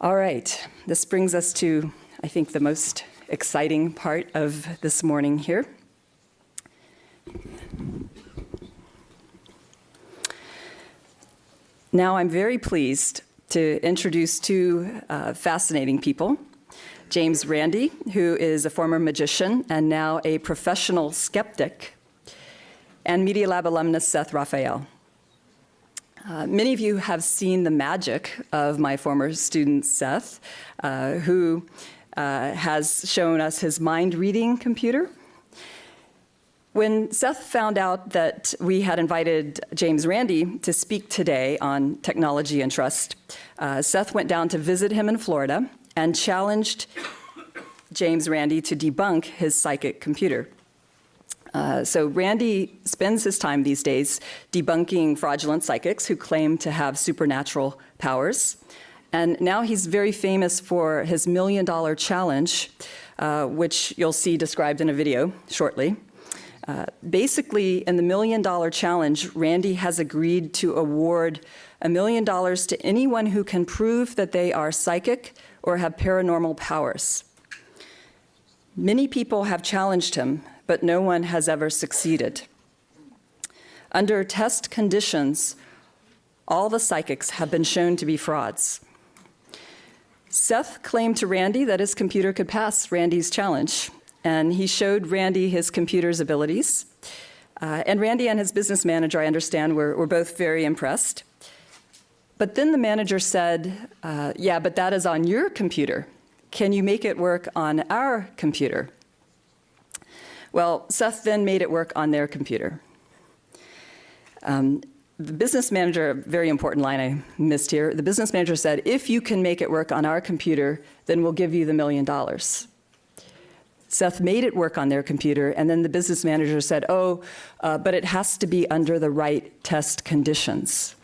All right, this brings us to, I think, the most exciting part of this morning here. Now I'm very pleased to introduce two fascinating people. James Randi, who is a former magician and now a professional skeptic, and Media Lab alumnus Seth Raphael. Many of you have seen the magic of my former student Seth, who has shown us his mind-reading computer. When Seth found out that we had invited James Randi to speak today on technology and trust, Seth went down to visit him in Florida and challenged James Randi to debunk his psychic computer. So Randi spends his time these days debunking fraudulent psychics who claim to have supernatural powers. And now he's very famous for his $1 million challenge, which you'll see described in a video shortly. Basically, in the $1 million challenge, Randi has agreed to award $1 million to anyone who can prove that they are psychic or have paranormal powers. Many people have challenged him, but no one has ever succeeded. Under test conditions, all the psychics have been shown to be frauds. Seth claimed to Randi that his computer could pass Randi's challenge, and he showed Randi his computer's abilities. And Randi and his business manager, I understand, were both very impressed. But then the manager said, yeah, but that is on your computer. Can you make it work on our computer? Well, Seth then made it work on their computer. The business manager, a very important line I missed here, the business manager said, if you can make it work on our computer, then we'll give you the $1 million. Seth made it work on their computer, and then the business manager said, but it has to be under the right test conditions.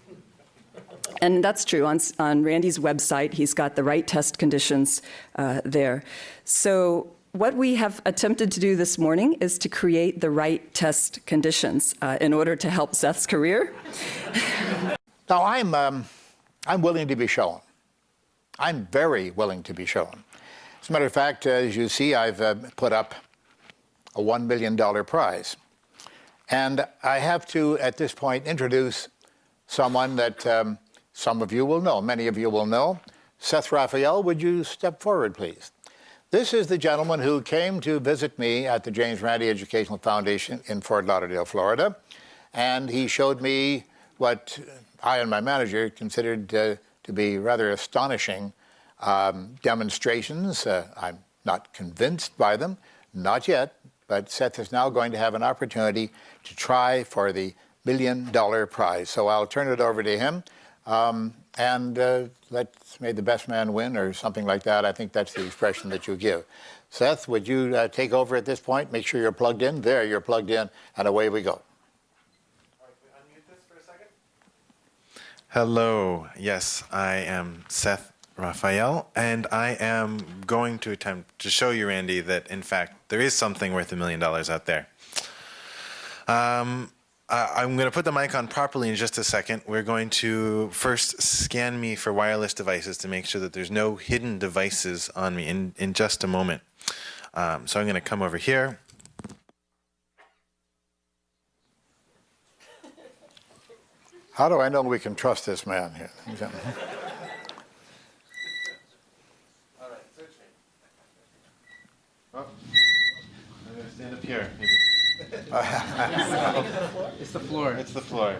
And that's true. On Randi's website, he's got the right test conditions there. So what we have attempted to do this morning is to create the right test conditions in order to help Seth's career. Now, I'm willing to be shown. I'm very willing to be shown. As a matter of fact, as you see, I've put up a $1 million prize. And I have to, at this point, introduce someone that some of you will know, many of you will know. Seth Raphael, would you step forward, please? This is the gentleman who came to visit me at the James Randi Educational Foundation in Fort Lauderdale, Florida. And he showed me what I and my manager considered to be rather astonishing demonstrations. I'm not convinced by them, not yet, but Seth is now going to have an opportunity to try for the $1 million prize. So I'll turn it over to him. May the best man win, or something like that. I think that's the expression that you give. Seth, would you take over at this point? Make sure you're plugged in. There, you're plugged in, and away we go. All right, can we unmute this for a second? Hello. Yes, I am Seth Raphael, and I am going to attempt to show you, Randi, that, in fact, there is something worth $1 million out there. I'm going to put the mic on properly in just a second. We're going to first scan me for wireless devices to make sure that there's no hidden devices on me in just a moment. So I'm going to come over here. How do I know we can trust this man here? All right, search me. Oh, I'm going to stand up here. Maybe. It's the floor. It's the floor.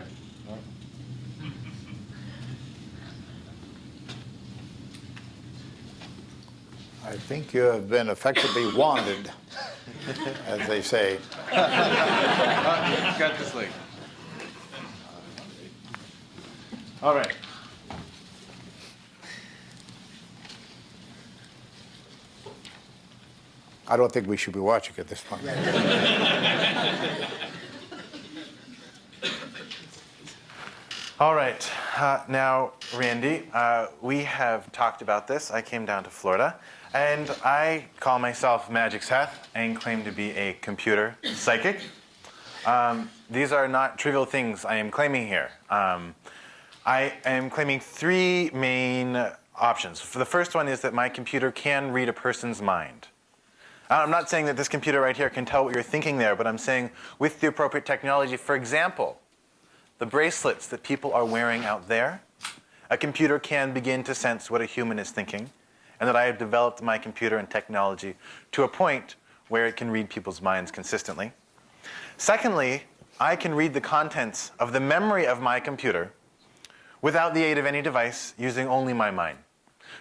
I think you have been effectively wanded, as they say. Got this leg. All right. I don't think we should be watching at this point. All right. Now, Randi, we have talked about this. I came down to Florida, and I call myself Magic Seth and claim to be a computer psychic. These are not trivial things I am claiming here. I am claiming three main options. For the first one is that my computer can read a person's mind. I'm not saying that this computer right here can tell what you're thinking there, but I'm saying with the appropriate technology, for example, the bracelets that people are wearing out there, a computer can begin to sense what a human is thinking, and that I have developed my computer and technology to a point where it can read people's minds consistently. Secondly, I can read the contents of the memory of my computer without the aid of any device, using only my mind.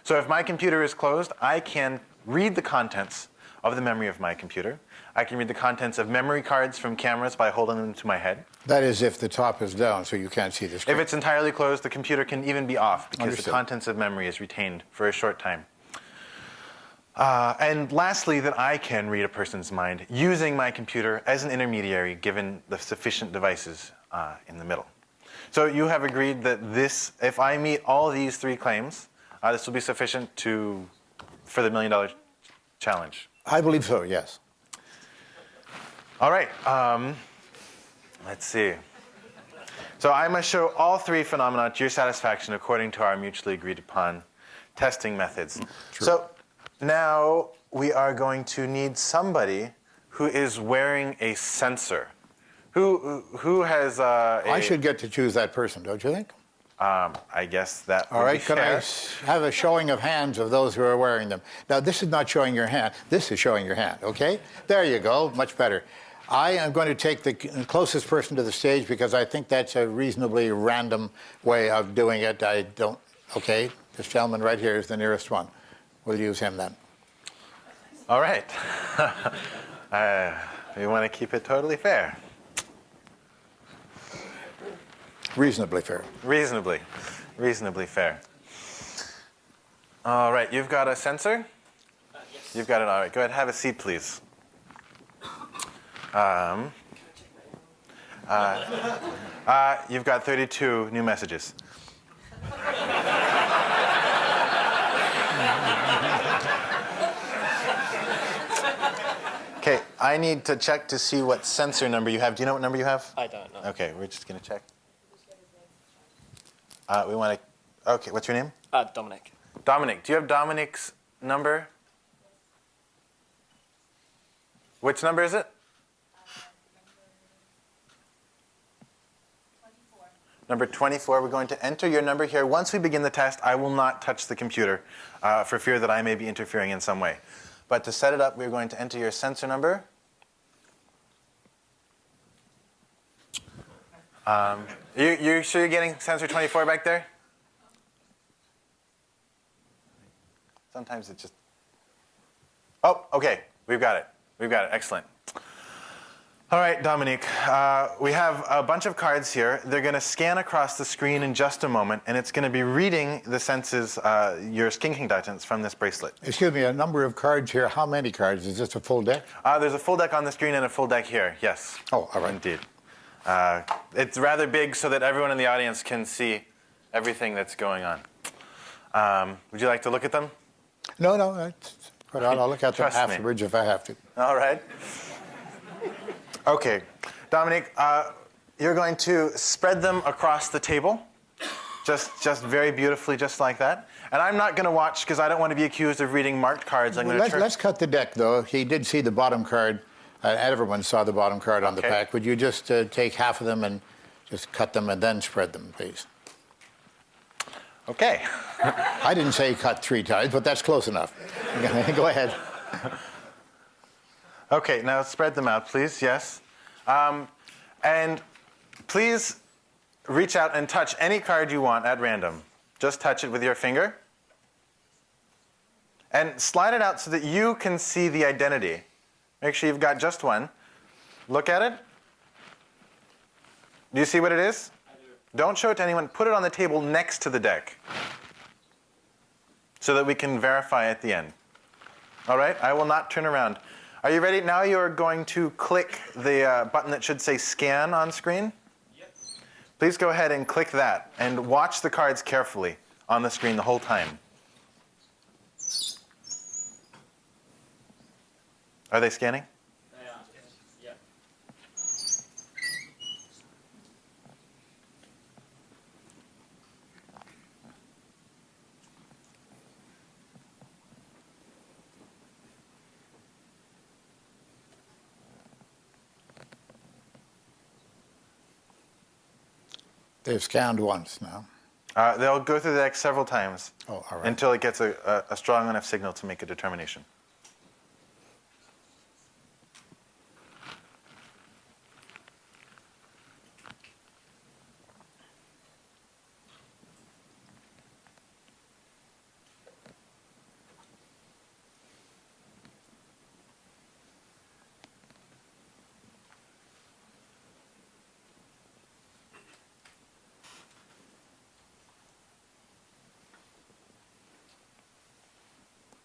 So if my computer is closed, I can read the contents of the memory of my computer. I can read the contents of memory cards from cameras by holding them to my head. That is if the top is down, so you can't see the screen. If it's entirely closed, the computer can even be off because Understood. the contents of memory is retained for a short time. And lastly, that I can read a person's mind using my computer as an intermediary given the sufficient devices in the middle. So you have agreed that this, if I meet all these three claims, this will be sufficient for the $1 million challenge. I believe so, yes. All right. Let's see. So I must show all three phenomena to your satisfaction according to our mutually agreed upon testing methods. True. So now we are going to need somebody who is wearing a sensor. Who has I should get to choose that person, don't you think? I guess that All would right, be could I fair. have a showing of hands of those who are wearing them? Now, this is not showing your hand. This is showing your hand, okay? There you go, much better. I am going to take the closest person to the stage because I think that's a reasonably random way of doing it. I don't, okay? This gentleman right here is the nearest one. We'll use him then. All right. We want to keep it totally fair. Reasonably fair. Reasonably fair. All right, you've got a sensor? Yes. You've got it, all right. Go ahead, have a seat, please. You've got 32 new messages. Okay, I need to check to see what sensor number you have. Do you know what number you have? I don't know. Okay, we're just going to check. We want to. Okay, what's your name? Dominic. Dominic. Do you have Dominic's number? Which number is it? Number 24. We're going to enter your number here. Once we begin the test, I will not touch the computer for fear that I may be interfering in some way. But to set it up, we're going to enter your sensor number. You sure you're getting sensor 24 back there? Sometimes it just... Oh, okay. We've got it. We've got it. Excellent. All right, Dominique. We have a bunch of cards here. They're going to scan across the screen in just a moment, and it's going to be reading the senses, your skin conductance from this bracelet. Excuse me, a number of cards here. How many cards? Is this a full deck? There's a full deck on the screen and a full deck here. Yes. Oh, all right. Indeed. It's rather big so that everyone in the audience can see everything that's going on. Would you like to look at them? No, that's quite all. I'll look at them Trust me. afterwards if I have to. All right. Okay. Dominic, you're going to spread them across the table, just very beautifully, just like that. And I'm not going to watch because I don't want to be accused of reading marked cards. Let's cut the deck, though. He did see the bottom card. Everyone saw the bottom card on the Okay. pack. Would you just take half of them and just cut them and then spread them, please? Okay. I didn't say cut 3 times, but that's close enough. Go ahead. Okay, now spread them out, please. Yes. And please reach out and touch any card you want at random. Just touch it with your finger. And slide it out so that you can see the identity. Make sure you've got just one. Look at it. Do you see what it is? I do. Don't show it to anyone. Put it on the table next to the deck so that we can verify at the end. All right? I will not turn around. Are you ready? Now you're going to click the button that should say scan on screen. Yep. Please go ahead and click that and watch the cards carefully on the screen the whole time. Are they scanning? Yeah. They've scanned once now. They'll go through the deck several times Oh, all right. until it gets a strong enough signal to make a determination.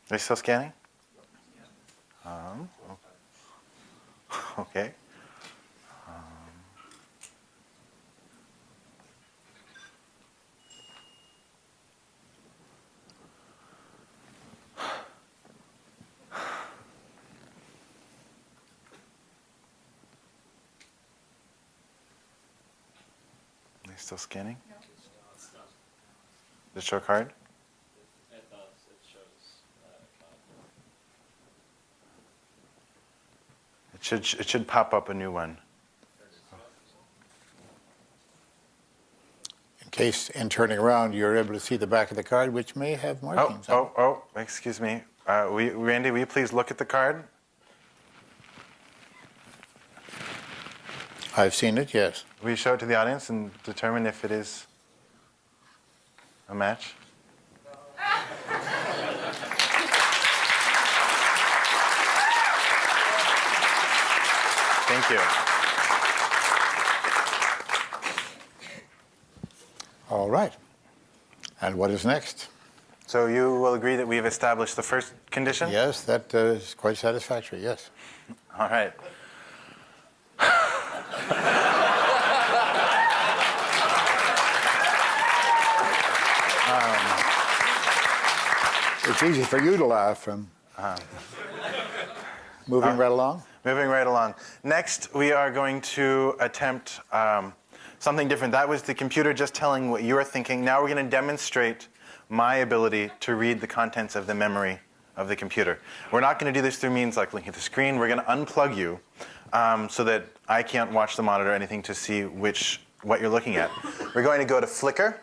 Are they still scanning? Okay. Are they still scanning? No, it's not. Does it show a card? It does. It shows It should pop up a new one. In case, in turning around, you're able to see the back of the card, which may have markings on it. Excuse me. Randy, will you please look at the card? I've seen it, yes. Will you show it to the audience and determine if it is a match? Thank you. All right. And what is next? So you will agree that we've established the first condition? Yes, that is quite satisfactory, yes. All right. It's easy for you to laugh. Moving right along. Moving right along. Next, we are going to attempt something different. That was the computer just telling what you are thinking. Now we're going to demonstrate my ability to read the contents of the memory of the computer. We're not going to do this through means like looking at the screen. We're going to unplug you so that I can't watch the monitor or anything to see what you're looking at. We're going to go to Flickr.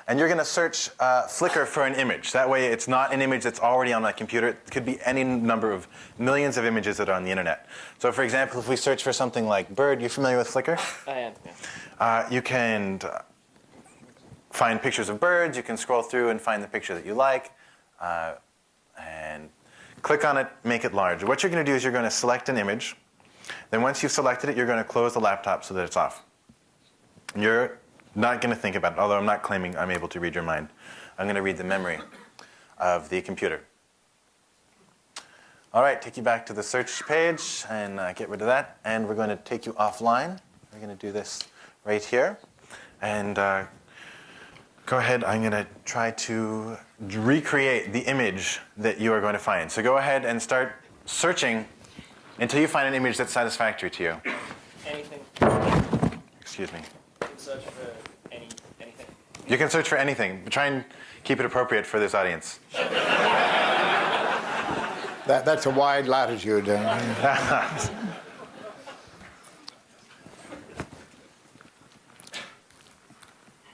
And you're going to search Flickr for an image. That way it's not an image that's already on my computer. It could be any number of millions of images that are on the internet. So for example, if we search for something like bird, you familiar with Flickr? I am, yeah. You can find pictures of birds. You can scroll through and find the picture that you like. And click on it, make it large. What you're going to do is you're going to select an image. Then once you've selected it, you're going to close the laptop so that it's off. You're not going to think about it, although I'm not claiming I'm able to read your mind. I'm going to read the memory of the computer. All right, take you back to the search page and get rid of that. And we're going to take you offline. We're going to do this right here. And go ahead. I'm going to try to recreate the image that you are going to find. So go ahead and start searching until you find an image that's satisfactory to you. Anything. Excuse me. You can search for anything. You can search for anything. Try and keep it appropriate for this audience. That's a wide latitude.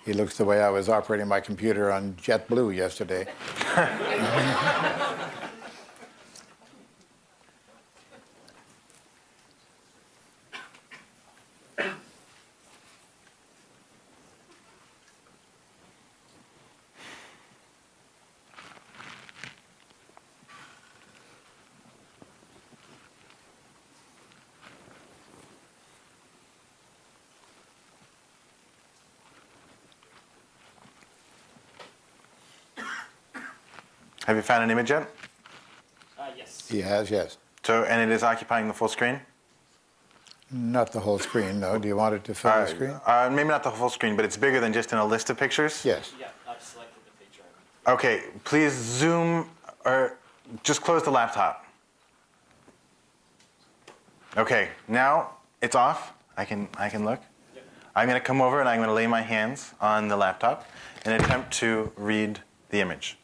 He looks the way I was operating my computer on JetBlue yesterday. Have you found an image yet? Yes. He has, yes. So, and it is occupying the full screen? Not the whole screen, no. Do you want it to fill the screen? Maybe not the full screen, but it's bigger than just in a list of pictures? Yes. Yeah, I've selected the picture. Okay, please zoom, or just close the laptop. Okay, now it's off. I can look. Yep. I'm going to come over and I'm going to lay my hands on the laptop and attempt to read the image.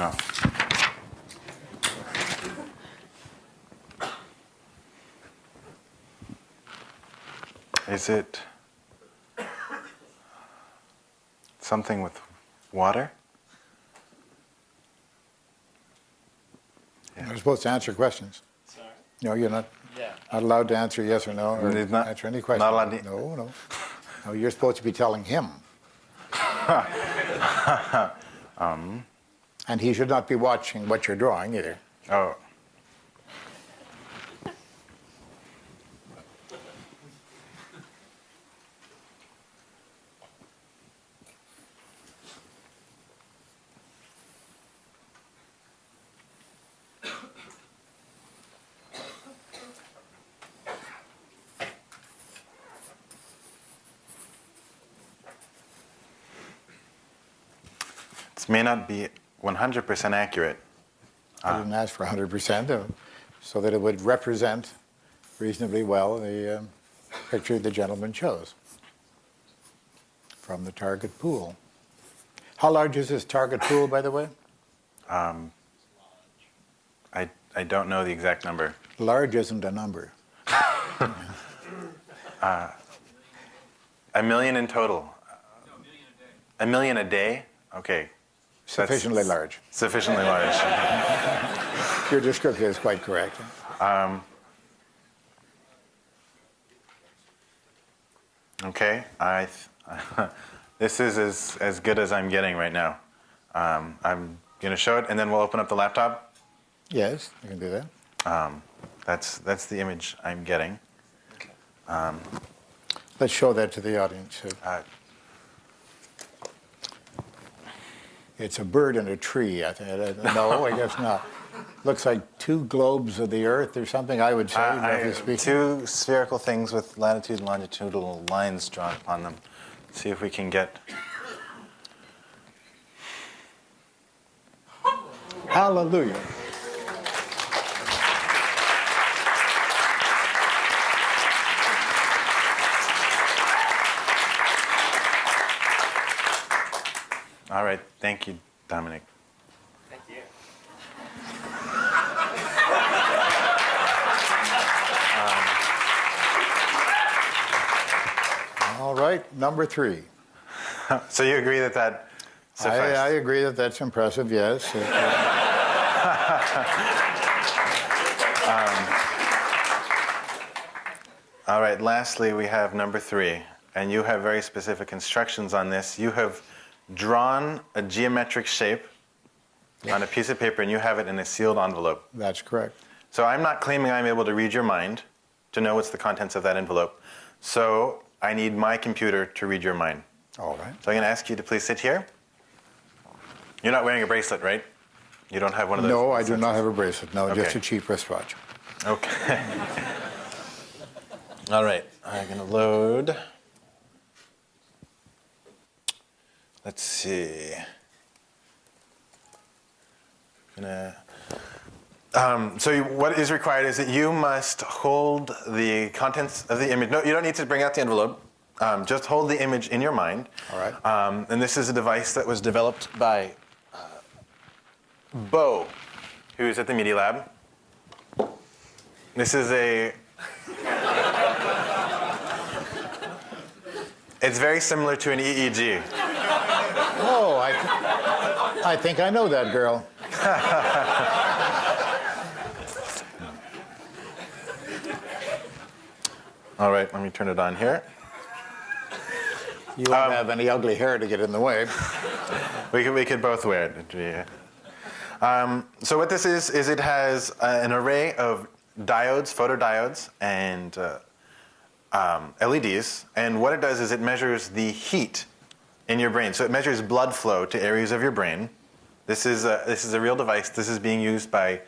No. Is it something with water? You're supposed to answer questions. Sorry. No, you're not. Yeah. Not allowed to answer yes or no, or It's not- answer any questions. not allowed to- No, no. No, you're supposed to be telling him. And he should not be watching what you're drawing either. Oh. This may not be 100% accurate. I didn't ask for 100%, so that it would represent reasonably well the picture the gentleman chose from the target pool. How large is this target pool, by the way? I don't know the exact number. Large isn't a number. $1 million in total. $1 million a day? Okay. Sufficiently large. Sufficiently large. Your description is quite correct. Okay. This is as good as I'm getting right now. I'm going to show it, and then we'll open up the laptop. Yes, you can do that. That's the image I'm getting. Let's show that to the audience. It's a bird in a tree, I think. No, I guess not. Looks like two globes of the Earth or something, I would say, roughly speaking. Two spherical things with latitude and longitudinal lines drawn upon them. See if we can get... Hallelujah. All right. Thank you, Dominic. Thank you. All right, number 3. So you agree that sufficed? I agree that that's impressive, yes. All right, lastly, we have number 3, and you have very specific instructions on this. You have drawn a geometric shape on a piece of paper, and you have it in a sealed envelope. That's correct. So I'm not claiming I'm able to read your mind to know what's the contents of that envelope. So I need my computer to read your mind. All right. So I'm going to ask you to please sit here. You're not wearing a bracelet, right? You don't have one of those? No, I do not have a bracelet. No, just Okay. a cheap wristwatch. Okay. All right, I'm going to load. Let's see. So what is required is that you must hold the contents of the image. No, you don't need to bring out the envelope. Just hold the image in your mind. All right. And this is a device that was developed by Bo, who's at the Media Lab. This is a... It's very similar to an EEG. Oh, I think I know that girl. All right, let me turn it on here. You don't have any ugly hair to get in the way. We could both wear it. So what this is it has an array of diodes, photodiodes, and LEDs. And what it does is it measures the heat in your brain. So it measures blood flow to areas of your brain. This is a real device. This is being used by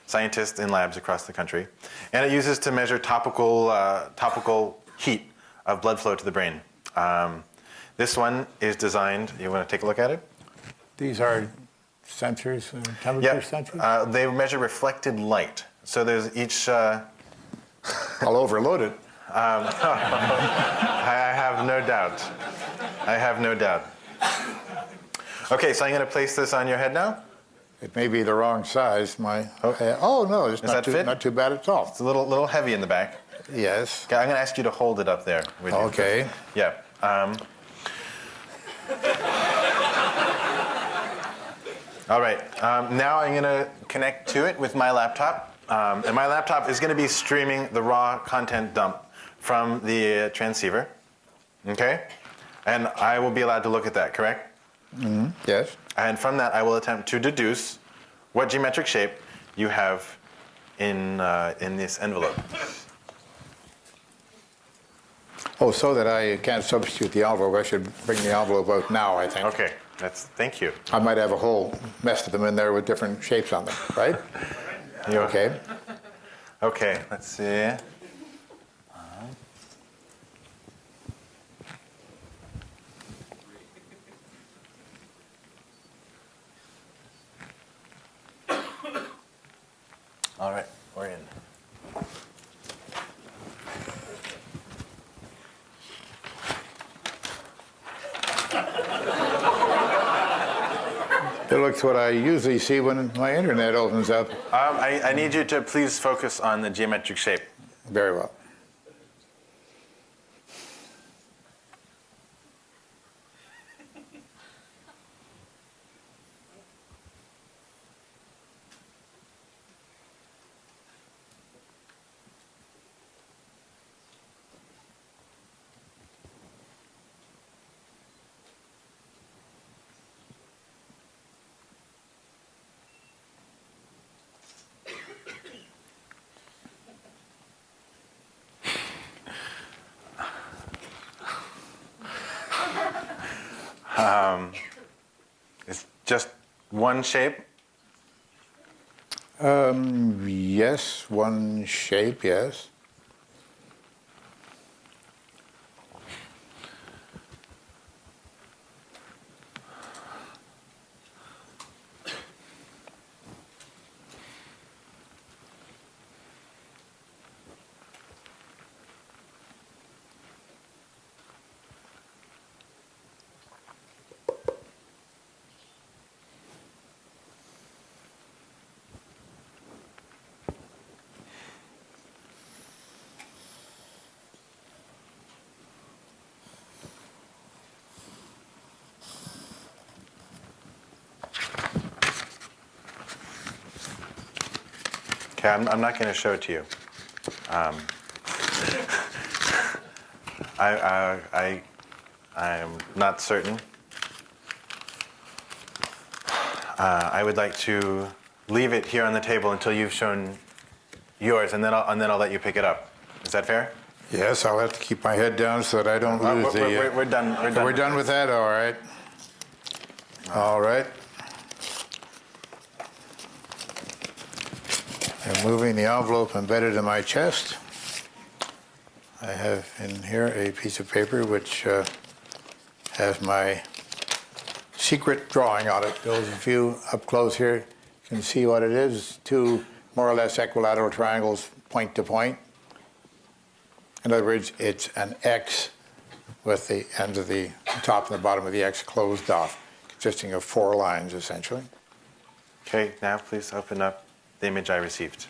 scientists in labs across the country. And it uses to measure topical heat of blood flow to the brain. This one is designed, you want to take a look at it? These are sensors, temperature sensors? They measure reflected light. So there's each... I'll overload it. I have no doubt. I have no doubt. Okay, so I'm going to place this on your head now. It may be the wrong size. No, it's that fit? not too bad at all. It's a little heavy in the back. Yes. Okay, I'm going to ask you to hold it up there. With you. Okay. Yeah. All right. Now I'm going to connect to it with my laptop. And my laptop is going to be streaming the raw content dump from the transceiver. Okay? And I will be allowed to look at that, correct? Mm-hmm. Yes. And from that, I will attempt to deduce what geometric shape you have in this envelope. Oh, so that I can't substitute the envelope, I should bring the envelope out now, I think. Okay. Thank you. I might have a whole mess of them in there with different shapes on them, right? Okay. Okay, let's see. All right, we're in. It looks what I usually see when my internet opens up. I need you to please focus on the geometric shape. Very well. It's just one shape. Yes, one shape, yes. Okay, I'm not going to show it to you. I'm not certain. I would like to leave it here on the table until you've shown yours, and then I'll let you pick it up. Is that fair? Yes, I'll have to keep my head down so that I don't lose We're done. We're done with that, all right. All right. I'm moving the envelope embedded in my chest. I have in here a piece of paper which has my secret drawing on it. Those of you up close here can see what it is. Two more or less equilateral triangles, point to point. In other words, it's an X with the ends of the top and the bottom of the X closed off, consisting of 4 lines, essentially. Okay, now please open up the image I received.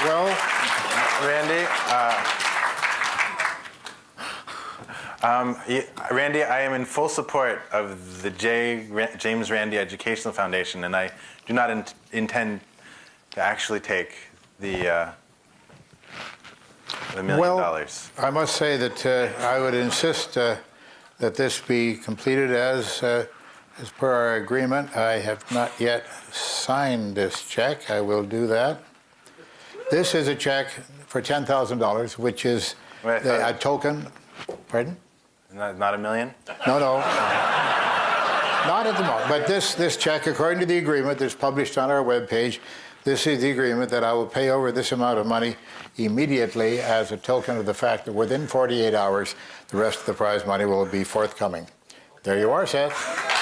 Well, Randy, Randy, I am in full support of the James Randi Educational Foundation, and I do not intend to actually take the $1 million. well, I must say that I would insist that this be completed as per our agreement. I have not yet signed this check. I will do that. This is a check for $10,000, which is a token. Pardon? Not $1 million? No. Not at the moment. But this check, according to the agreement that's published on our webpage, This is the agreement that I will pay over this amount of money immediately as a token of the fact that within 48 hours, the rest of the prize money will be forthcoming. There you are, Seth.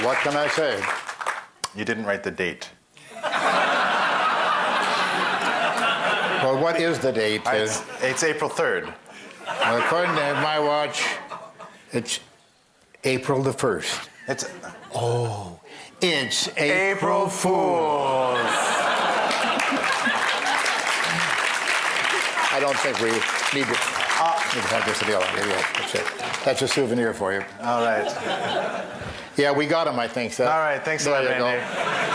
What can I say? You didn't write the date. Well, what is the date? It's April 3rd. Well, according to my watch, it's April the 1st. It's It's April Fools. I don't think we need to have this deal. That's it. That's a souvenir for you. All right. Yeah, we got him, I think, Seth. All right. Thanks a lot, There you go. Randy.